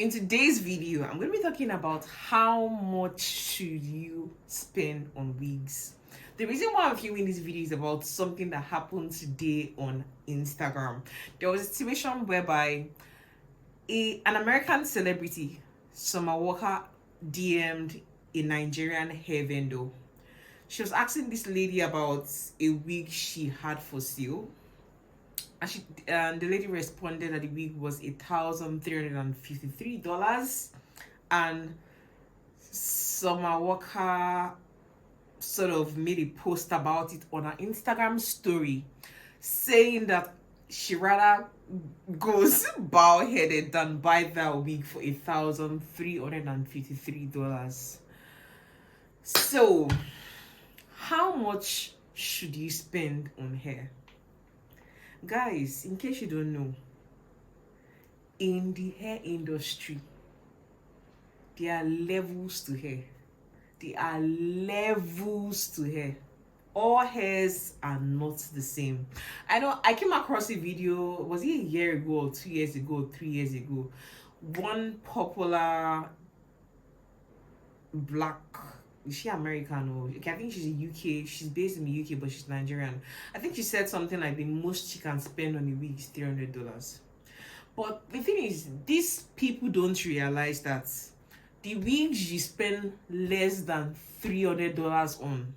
in today's video, I'm going to be talking about how much should you spend on wigs. The reason why I'm filming this video is about something that happened today on Instagram. There was a situation whereby an American celebrity, Summer Walker, DM'd a Nigerian hair vendor. She was asking this lady about a wig she had for sale. And the lady responded that the wig was $1,353, and Summer Walker sort of made a post about it on her Instagram story, saying that she rather goes bald-headed than buy that wig for $1,353. So, how much should you spend on hair? Guys, in case you don't know, in the hair industry, there are levels to hair. There are levels to hair. All hairs are not the same. I know I came across a video, was it a year ago or 2 years ago, 3 years ago? One popular black, is she American or I think she's a UK, she's based in the UK but she's Nigerian. I think she said something like the most she can spend on a wig is $300. But the thing is, these people don't realize that the wigs you spend less than $300 on,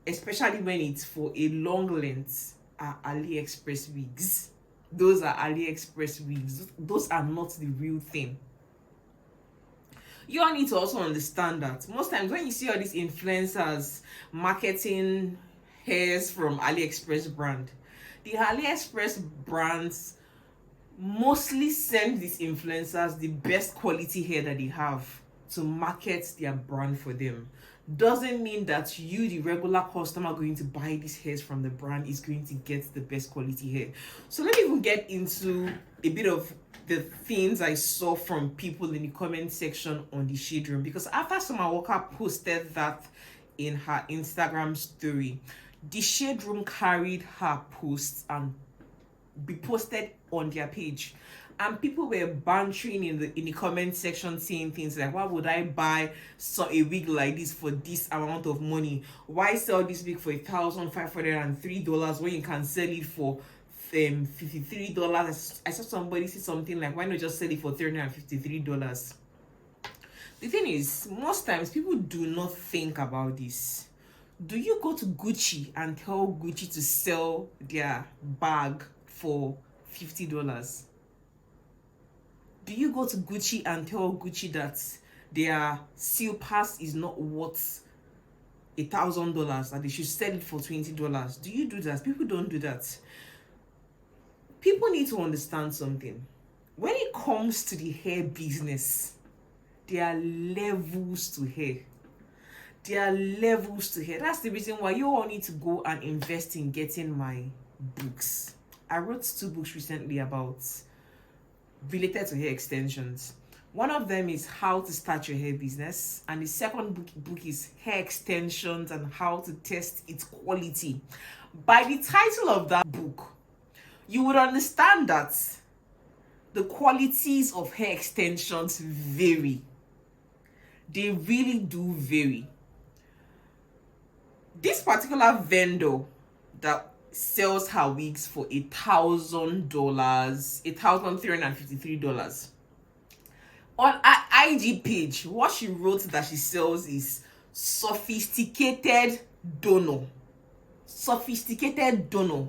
especially when it's for a long length, are AliExpress wigs. Those are AliExpress wigs. Those are not the real thing. You all need to also understand that most times when you see all these influencers marketing hairs from AliExpress brand, the AliExpress brands mostly send these influencers the best quality hair that they have to market their brand for them. Doesn't mean that you, the regular customer going to buy these hairs from the brand, is going to get the best quality hair. So let me even get into a bit of the things I saw from people in the comment section on the shade room, because after Summer Walker posted that in her Instagram story, the shade room carried her posts and be posted on their page, and people were bantering in the comment section, saying things like, why would I buy a wig like this for this amount of money? Why sell this wig for $1,503 when you can sell it for $53? I saw somebody say something like, why not just sell it for $353? The thing is, most times people do not think about this. Do you go to Gucci and tell Gucci to sell their bag for $50? Do you go to Gucci and tell Gucci that their seal pass is not worth $1,000, that they should sell it for $20? Do you do that? People don't do that. People need to understand something. When it comes to the hair business, there are levels to hair. There are levels to hair. That's the reason why you all need to go and invest in getting my books. I wrote 2 books recently related to hair extensions. One of them is how to start your hair business, and the second book is hair extensions and how to test its quality. By the title of that book, you would understand that the qualities of hair extensions vary. They really do vary. This particular vendor that sells her wigs for $1,353. On her IG page, what she wrote that she sells is sophisticated donor. Sophisticated donor,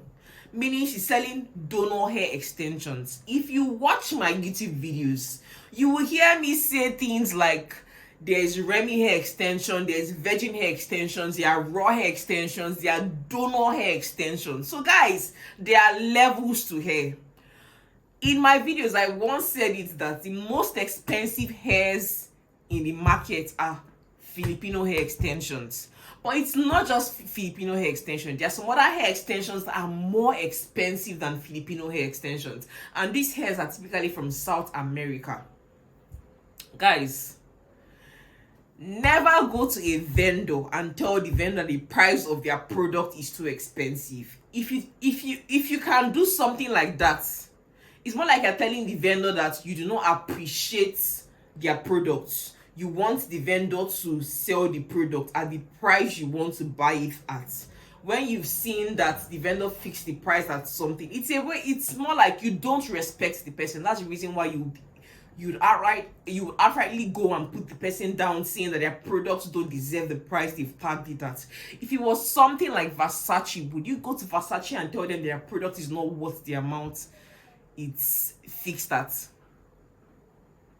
meaning she's selling donor hair extensions. If you watch my YouTube videos, you will hear me say things like, there's Remy hair extension, there's virgin hair extensions, there are raw hair extensions, there are donor hair extensions. So guys, there are levels to hair. In my videos, I once said it that the most expensive hairs in the market are Filipino hair extensions. But it's not just Filipino hair extensions. There are some other hair extensions that are more expensive than Filipino hair extensions. And these hairs are typically from South America. Guys, never go to a vendor and tell the vendor the price of their product is too expensive. If you can do something like that, It's more like you're telling the vendor that you do not appreciate their products. You want the vendor to sell the product at the price you want to buy it at. When you've seen that the vendor fixed the price at something, it's a way, it's more like you don't respect the person. That's the reason why you outrightly go and put the person down, saying that their products don't deserve the price they've tagged it at. If it was something like Versace, would you go to Versace and tell them their product is not worth the amount it's fixed at?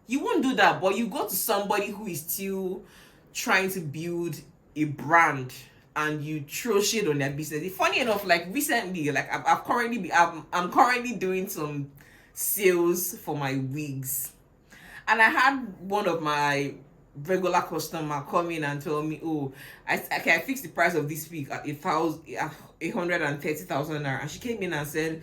You won't do that. But you go to somebody who is still trying to build a brand and you throw shade on their business. Funny enough, like recently, like I'm currently doing some sales for my wigs, and I had one of my regular customer come in and tell me, oh, I fixed the price of this wig at 130,000 naira, and she came in and said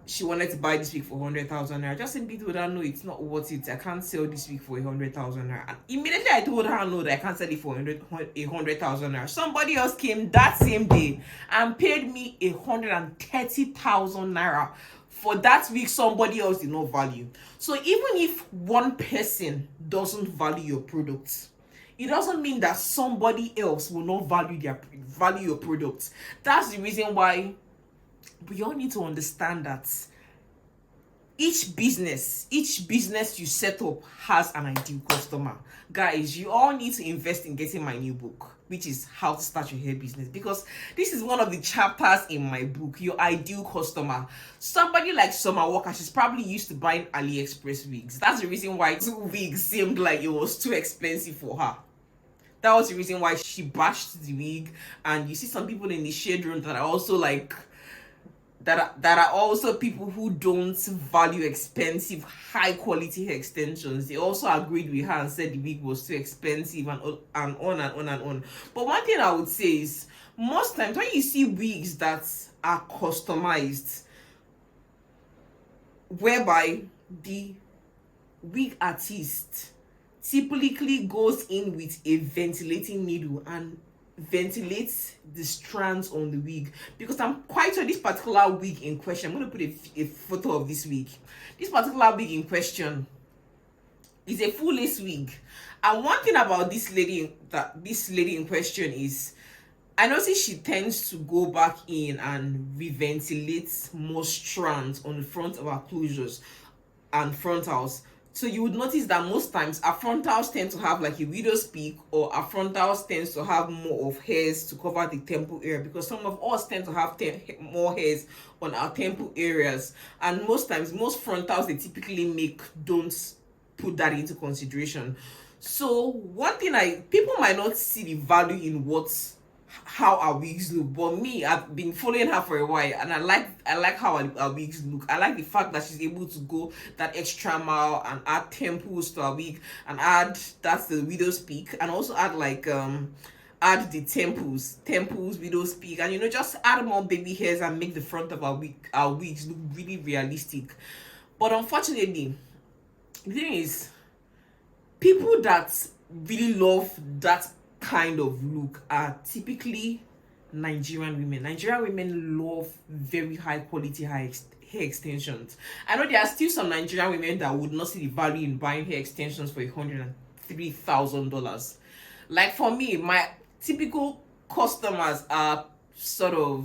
she wanted to buy this wig for 100,000 naira. Just simply told her, no, it's not worth it. I can't sell this wig for 100,000 naira. And immediately I told her, no, that I can't sell it for 100,000 naira. Somebody else came that same day and paid me 130,000 naira for that wig somebody else did not value. So even if one person doesn't value your product, it doesn't mean that somebody else will not value your product. That's the reason why we all need to understand that each business you set up has an ideal customer. Guys, you all need to invest in getting my new book, which is How to Start Your Hair Business, because this is one of the chapters in my book, your ideal customer. Somebody like Summer Walker, she's probably used to buying AliExpress wigs. That's the reason why 2 wigs seemed like it was too expensive for her. That was the reason why she bashed the wig. And you see some people in the shade room that are also like that are also people who don't value expensive, high quality hair extensions. They also agreed with her and said the wig was too expensive and on and on and on. But one thing I would say is, most times when you see wigs that are customized, whereby the wig artist typically goes in with a ventilating needle and ventilates the strands on the wig, because I'm quite sure this particular wig in question, I'm going to put a photo of this wig. This particular wig in question is a full lace wig. And one thing about this lady in question is, I notice she tends to go back in and reventilate more strands on the front of her closures and frontals. So you would notice that most times our frontals tend to have like a widow's peak, or our frontals tends to have more of hairs to cover the temple area, because some of us tend to have more hairs on our temple areas. And most times, most frontals they typically make don't put that into consideration. So one thing, people might not see the value in how our wigs look, but me, I've been following her for a while, and I like how our wigs look. I like the fact that she's able to go that extra mile and add temples to our wig, and that's the widow's peak, and also add like add the temples, widow's peak, and just add more baby hairs and make the front of our wigs look really realistic. But unfortunately, the thing is, people that really love that kind of look are typically Nigerian women. Nigerian women love very high quality hair extensions. I know there are still some Nigerian women that would not see the value in buying hair extensions for $103,000. Like for me, my typical customers are sort of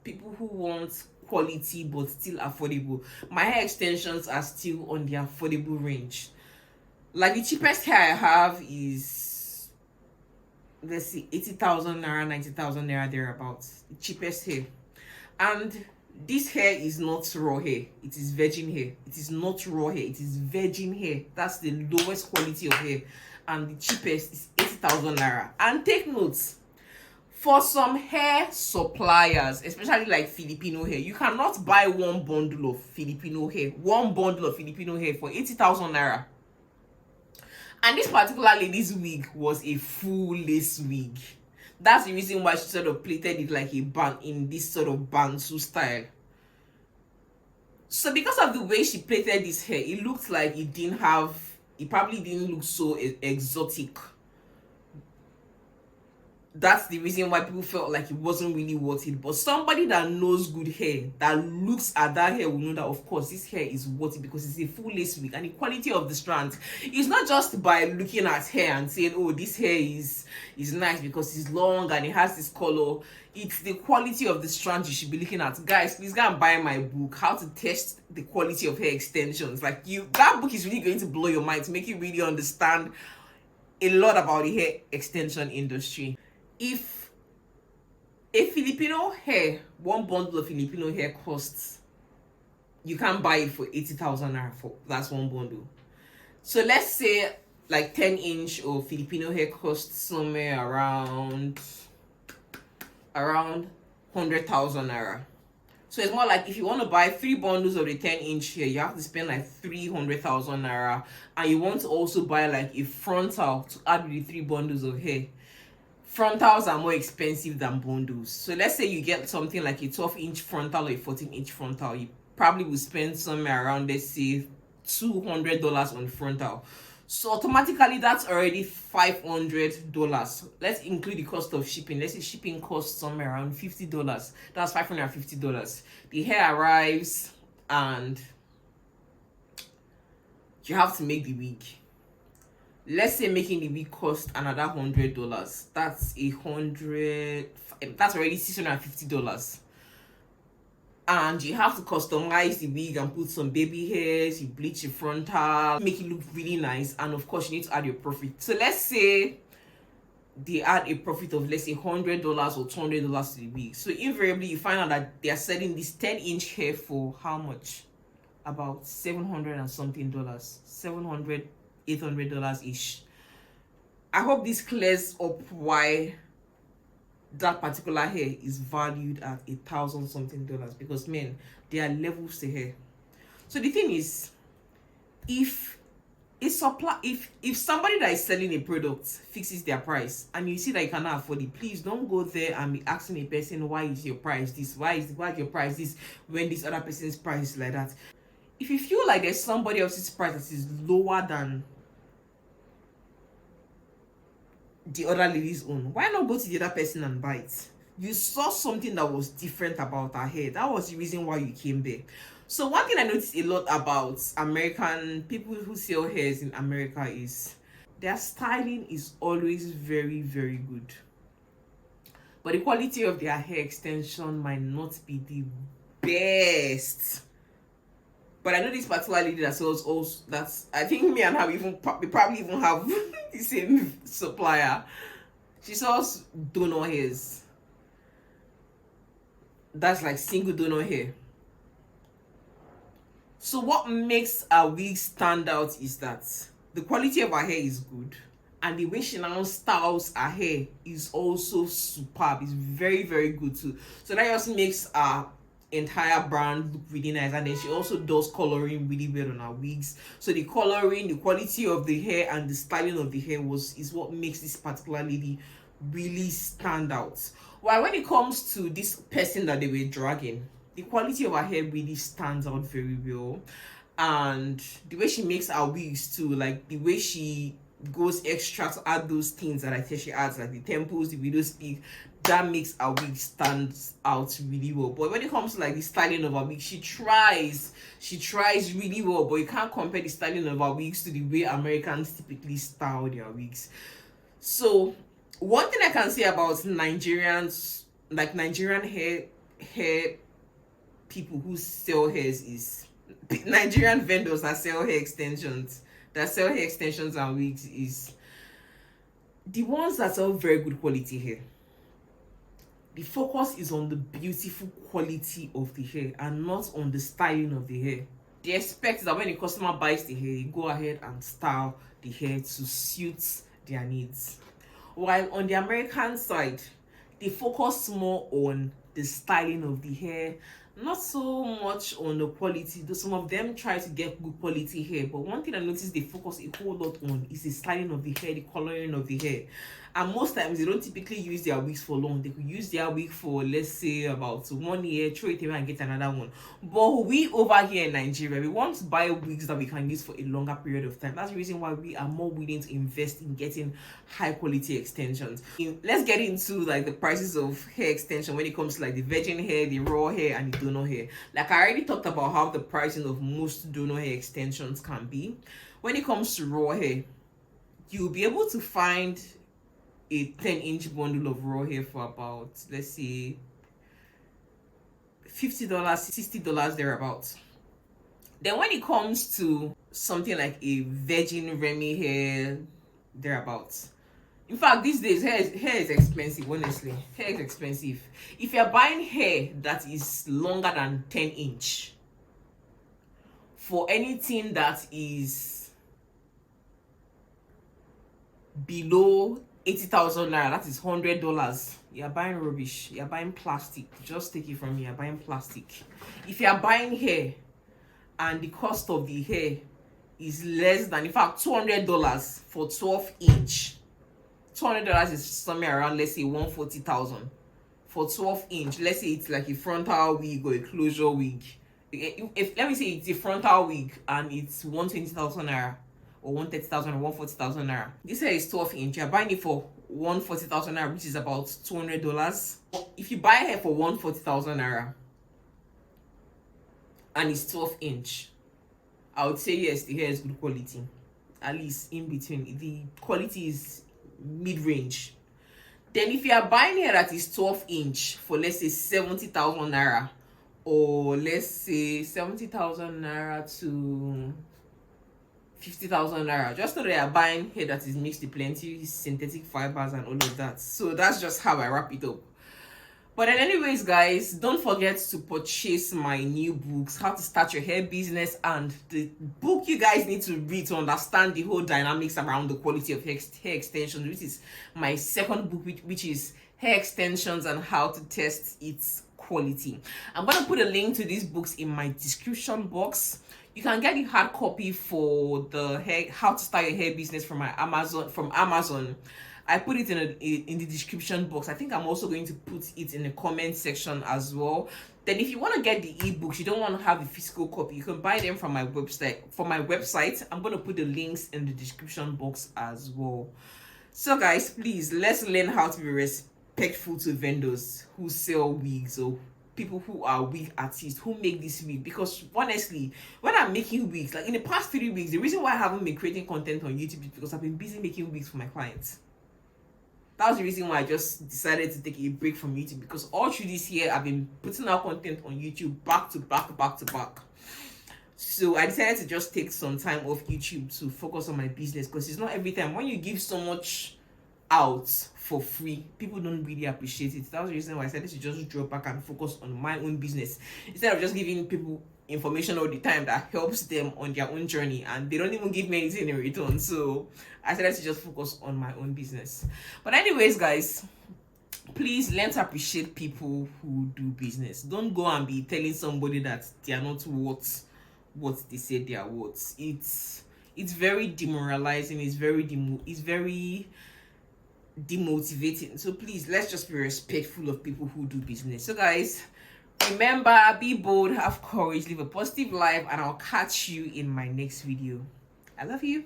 people who want quality but still affordable. My hair extensions are still on the affordable range. Like the cheapest hair I have is, let's see, 80,000 naira, 90,000 naira, thereabouts. The cheapest hair. And this hair is not raw hair, it is virgin hair. It is not raw hair, it is virgin hair. That's the lowest quality of hair, and the cheapest is 80,000 naira. And take notes, for some hair suppliers, especially like Filipino hair, you cannot buy one bundle of Filipino hair for 80,000 naira. And this particular lady's wig was a full lace wig. That's the reason why she sort of plaited it like a band, in this sort of bantu style. So because of the way she plaited this hair, it looked like it probably didn't look so exotic. that's the reason why people felt like it wasn't really worth it. But somebody that knows good hair, that looks at that hair, will know that of course this hair is worth it because it's a full lace wig, and the quality of the strands is not just by looking at hair and saying, oh, this hair is nice because it's long and it has this color. It's the quality of the strands you should be looking at. Guys, please go and buy my book, How to Test the Quality of Hair Extensions. Like, that book is really going to blow your mind, to make you really understand a lot about the hair extension industry. If a Filipino hair, one bundle of Filipino hair costs, you can buy it for 80,000 naira, for that's one bundle. So let's say like 10-inch of Filipino hair costs somewhere around 100,000 naira. So it's more like if you want to buy 3 bundles of the 10-inch hair, you have to spend like 300,000 naira, and you want to also buy like a frontal to add with the 3 bundles of hair. Frontals are more expensive than bundles. So let's say you get something like a 12-inch frontal or a 14-inch frontal, you probably will spend somewhere around, let's say, $200 on frontal. So automatically that's already $500. Let's include the cost of shipping. Let's say shipping costs somewhere around $50. That's $550. The hair arrives and you have to make the wig. Let's say making the wig cost another $100. That's already $650. And you have to customize the wig and put some baby hairs, you bleach your frontal, make it look really nice, and of course you need to add your profit. So let's say they add a profit of, let's say, $100 or $200 to the wig. So invariably you find out that they are selling this 10-inch hair for how much? About $700 and something dollars. $700, $800 ish. I hope this clears up why that particular hair is valued at $1,000 something, because men, there are levels to hair. So the thing is, if somebody that is selling a product fixes their price and you see that you cannot afford it, please don't go there and be asking a person, why is your price this, why is your price this, when this other person's price is like that. If you feel like there's somebody else's price that is lower than the other lady's own, why not go to the other person and buy it? You saw something that was different about her hair. That was the reason why you came there. So one thing I noticed a lot about American people who sell hairs in America is their styling is always very, very good, but the quality of their hair extension might not be the best. But I know this particular lady that sells also, that's, I think me and her we probably even have the same supplier. She sells donor hairs. That's like single donor hair. So what makes a wig stand out is that the quality of her hair is good, and the way she now styles her hair is also superb. It's very, very good too. So that just makes her entire brand look really nice. And then she also does coloring really well on her wigs. So the coloring, the quality of the hair, and the styling of the hair is what makes this particular lady really stand out. While when it comes to this person that they were dragging, the quality of her hair really stands out very well, and the way she makes her wigs too, like the way she goes extra to add those things that I think she adds, like the temples, the widow's peak, that makes her wig stand out really well. But when it comes to like the styling of her wig, she tries really well, but you can't compare the styling of her wigs to the way Americans typically style their wigs. So one thing I can say about Nigerians, like Nigerian hair people who sell hairs, is Nigerian vendors that sell hair extensions and wigs, is the ones that sell very good quality hair. The focus is on the beautiful quality of the hair and not on the styling of the hair. They expect that when the customer buys the hair, you go ahead and style the hair to suit their needs. While on the American side, they focus more on the styling of the hair, not so much on the quality, though some of them try to get good quality hair. But one thing I noticed they focus a whole lot on is the styling of the hair, the coloring of the hair. And most times they don't typically use their wigs for long. They could use their wig for, let's say, about 1 year, throw it away and get another one. But we over here in Nigeria, we want to buy wigs that we can use for a longer period of time. That's the reason why we are more willing to invest in getting high quality extensions. Let's get into like the prices of hair extension when it comes to like the virgin hair, the raw hair, and the donor hair. Like I already talked about how the pricing of most donor hair extensions can be. When it comes to raw hair, you'll be able to find a 10-inch bundle of raw hair for about, let's say, $50, $60 thereabouts. Then when it comes to something like a virgin Remy hair, thereabouts. In fact, these days hair is expensive. Honestly, hair is expensive. If you're buying hair that is longer than 10-inch, for anything that is below 80,000 naira, that is $100, you're buying rubbish. You're buying plastic. Just take it from me, you're buying plastic. If you're buying hair and the cost of the hair is less than, in fact, $200 for 12-inch, $200 is somewhere around, let's say, 140,000 for 12-inch. Let's say it's like a frontal wig or a closure wig. If let me say it's a frontal wig and it's 120,000 naira or 130,000 or 140,000 naira. This hair is 12-inch. You're buying it for 140,000 naira, which is about $200. If you buy hair for 140,000 naira and it's 12-inch, I would say yes, the hair is good quality. At least in between, the quality is mid-range. Then if you are buying hair that is 12-inch for, let's say, 70,000 naira, or let's say 70,000 naira to 50,000 naira, just so they are buying hair that is mixed with plenty synthetic fibers and all of that. So that's just how I wrap it up. But then anyways, guys, don't forget to purchase my new books, How to Start Your Hair Business, and the book you guys need to read to understand the whole dynamics around the quality of hair extensions, which is my second book, which is Hair Extensions and How to Test Its Quality. I'm going to put a link to these books in my description box. You can get the hard copy for the How to Start Your Hair Business from Amazon. I put it in the description box. I think I'm also going to put it in the comment section as well. Then if you want to get the ebooks, you don't want to have a physical copy, you can buy them from my website. I'm going to put the links in the description box as well. So guys, please, let's learn how to be respectful to vendors who sell wigs, or people who are wig artists who make this wig. Because honestly, when I'm making wigs, like in the past 3 weeks, the reason why I haven't been creating content on YouTube is because I've been busy making wigs for my clients. That was the reason why I just decided to take a break from YouTube, because all through this year I've been putting out content on YouTube back to back. So I decided to just take some time off YouTube to focus on my business, because it's not every time when you give so much out for free, people don't really appreciate it. That was the reason why I decided to just drop back and focus on my own business, instead of just giving people information all the time that helps them on their own journey and they don't even give me anything in return. So I decided to just focus on my own business. But anyways, guys, please learn to appreciate people who do business. Don't go and be telling somebody that they are not worth what they say they are worth. It's very demoralizing. It's very demotivating. So please, let's just be respectful of people who do business. So guys, remember, be bold, have courage, live a positive life, and I'll catch you in my next video. I love you.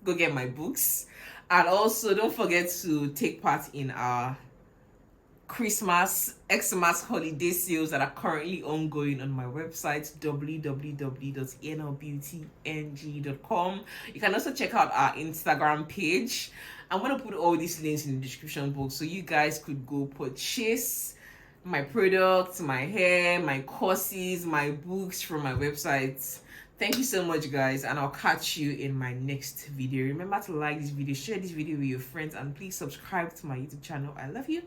Go get my books, and also don't forget to take part in our Xmas holiday sales that are currently ongoing on my website, www.enlbeautyng.com. You can also check out our Instagram page. I'm going to put all these links in the description box so you guys could go purchase my products, my hair, my courses, my books from my website. Thank you so much, guys, and I'll catch you in my next video. Remember to like this video, share this video with your friends, and please subscribe to my YouTube channel. I love you.